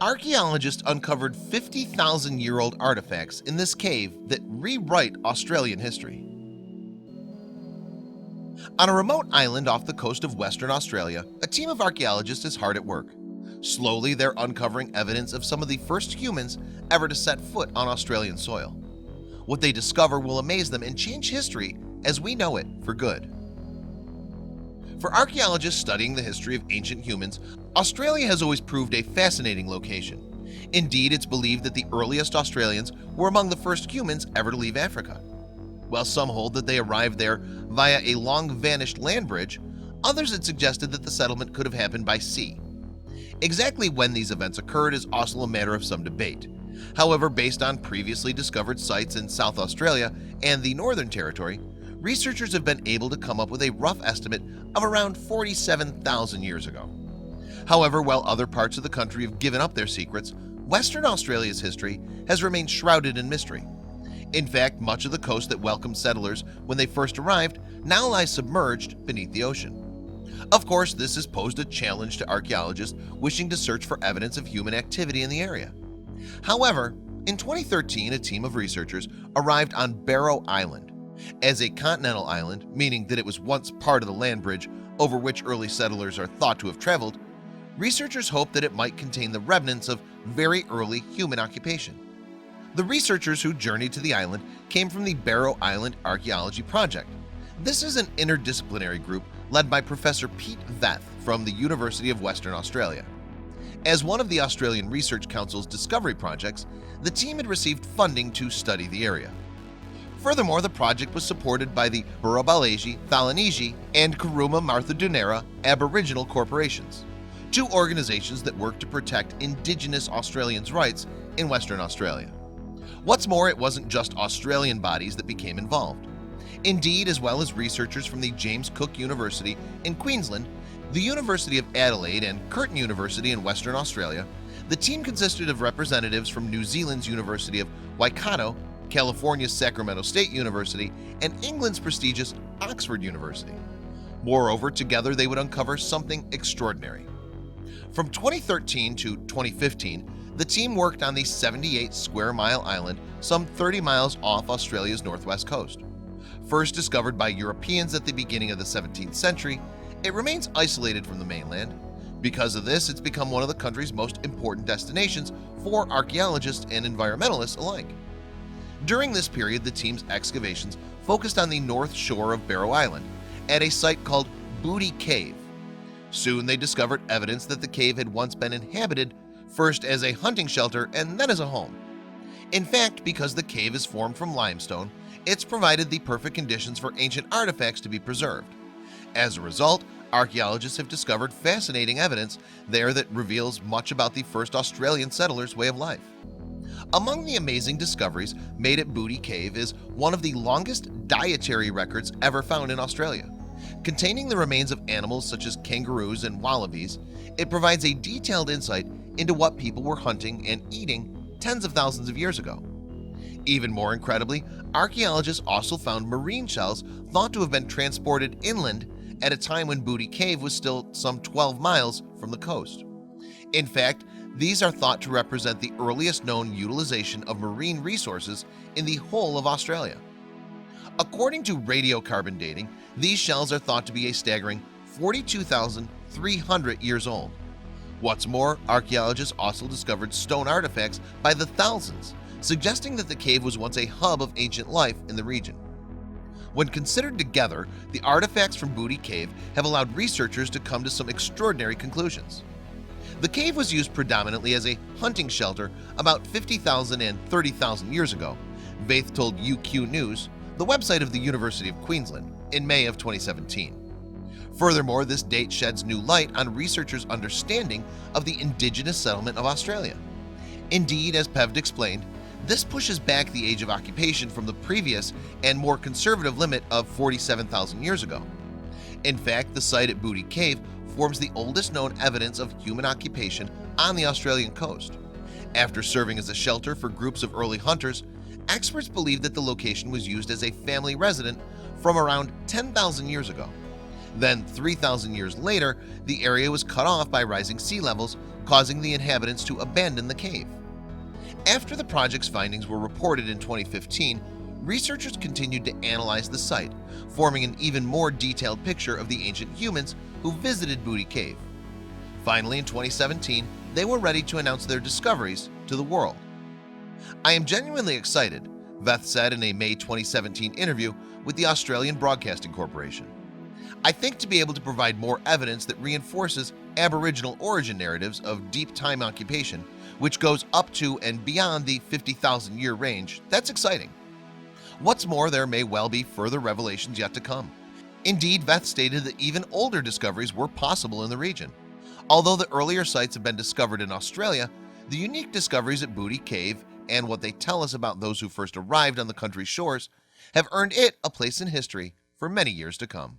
Archaeologists uncovered 50,000-year-old artifacts in this cave that rewrite Australian history. On a remote island off the coast of Western Australia, a team of archaeologists is hard at work. Slowly, they're uncovering evidence of some of the first humans ever to set foot on Australian soil. What they discover will amaze them and change history as we know it for good. For archaeologists studying the history of ancient humans, Australia has always proved a fascinating location. Indeed, it's believed that the earliest Australians were among the first humans ever to leave Africa. While some hold that they arrived there via a long-vanished land bridge, others had suggested that the settlement could have happened by sea. Exactly when these events occurred is also a matter of some debate. However, based on previously discovered sites in South Australia and the Northern Territory, researchers have been able to come up with a rough estimate of around 47,000 years ago. However, while other parts of the country have given up their secrets, Western Australia's history has remained shrouded in mystery. In fact, much of the coast that welcomed settlers when they first arrived now lies submerged beneath the ocean. Of course, this has posed a challenge to archaeologists wishing to search for evidence of human activity in the area. However, in 2013, a team of researchers arrived on Barrow Island. As a continental island, meaning that it was once part of the land bridge over which early settlers are thought to have traveled, researchers hope that it might contain the remnants of very early human occupation. The researchers who journeyed to the island came from the Barrow Island Archaeology Project. This is an interdisciplinary group led by Professor Pete Veth from the University of Western Australia. As one of the Australian Research Council's discovery projects, the team had received funding to study the area. Furthermore, the project was supported by the Burrabalaji, Thalaniji, and Kuruma Martha-Dunera Aboriginal corporations, two organizations that work to protect Indigenous Australians' rights in Western Australia. What's more, it wasn't just Australian bodies that became involved. Indeed, as well as researchers from the James Cook University in Queensland, the University of Adelaide, and Curtin University in Western Australia, the team consisted of representatives from New Zealand's University of Waikato, California's Sacramento State University, and England's prestigious Oxford University. Moreover, together they would uncover something extraordinary. From 2013 to 2015, the team worked on the 78 square mile island some 30 miles off Australia's northwest coast. First discovered by Europeans at the beginning of the 17th century, it remains isolated from the mainland. Because of this, it's become one of the country's most important destinations for archaeologists and environmentalists alike. During this period, the team's excavations focused on the north shore of Barrow Island at a site called Booty Cave. Soon they discovered evidence that the cave had once been inhabited, first as a hunting shelter and then as a home. In fact, because the cave is formed from limestone, it's provided the perfect conditions for ancient artifacts to be preserved. As a result, archaeologists have discovered fascinating evidence there that reveals much about the first Australian settlers' way of life. Among the amazing discoveries made at Booty Cave is one of the longest dietary records ever found in Australia. Containing the remains of animals such as kangaroos and wallabies, it provides a detailed insight into what people were hunting and eating tens of thousands of years ago. Even more incredibly, archaeologists also found marine shells thought to have been transported inland at a time when Booty Cave was still some 12 miles from the coast. In fact, these are thought to represent the earliest known utilization of marine resources in the whole of Australia. According to radiocarbon dating, these shells are thought to be a staggering 42,300 years old. What's more, archaeologists also discovered stone artifacts by the thousands, suggesting that the cave was once a hub of ancient life in the region. When considered together, the artifacts from Booty Cave have allowed researchers to come to some extraordinary conclusions. The cave was used predominantly as a hunting shelter about 50,000 and 30,000 years ago, Vaith told UQ News, the website of the University of Queensland, in May of 2017. Furthermore, this date sheds new light on researchers' understanding of the indigenous settlement of Australia. Indeed, as Pevd explained, this pushes back the age of occupation from the previous and more conservative limit of 47,000 years ago. In fact, the site at Booty Cave forms the oldest known evidence of human occupation on the Australian coast. After serving as a shelter for groups of early hunters, experts believe that the location was used as a family residence from around 10,000 years ago. Then 3,000 years later, the area was cut off by rising sea levels, causing the inhabitants to abandon the cave. After the project's findings were reported in 2015, researchers continued to analyze the site, forming an even more detailed picture of the ancient humans who visited Booty Cave. Finally, in 2017, they were ready to announce their discoveries to the world. "I am genuinely excited," Veth said in a May 2017 interview with the Australian Broadcasting Corporation. "I think to be able to provide more evidence that reinforces Aboriginal origin narratives of deep time occupation, which goes up to and beyond the 50,000-year range, that's exciting. What's more, there may well be further revelations yet to come." Indeed, Veth stated that even older discoveries were possible in the region. Although the earlier sites have been discovered in Australia, the unique discoveries at Booty Cave and what they tell us about those who first arrived on the country's shores have earned it a place in history for many years to come.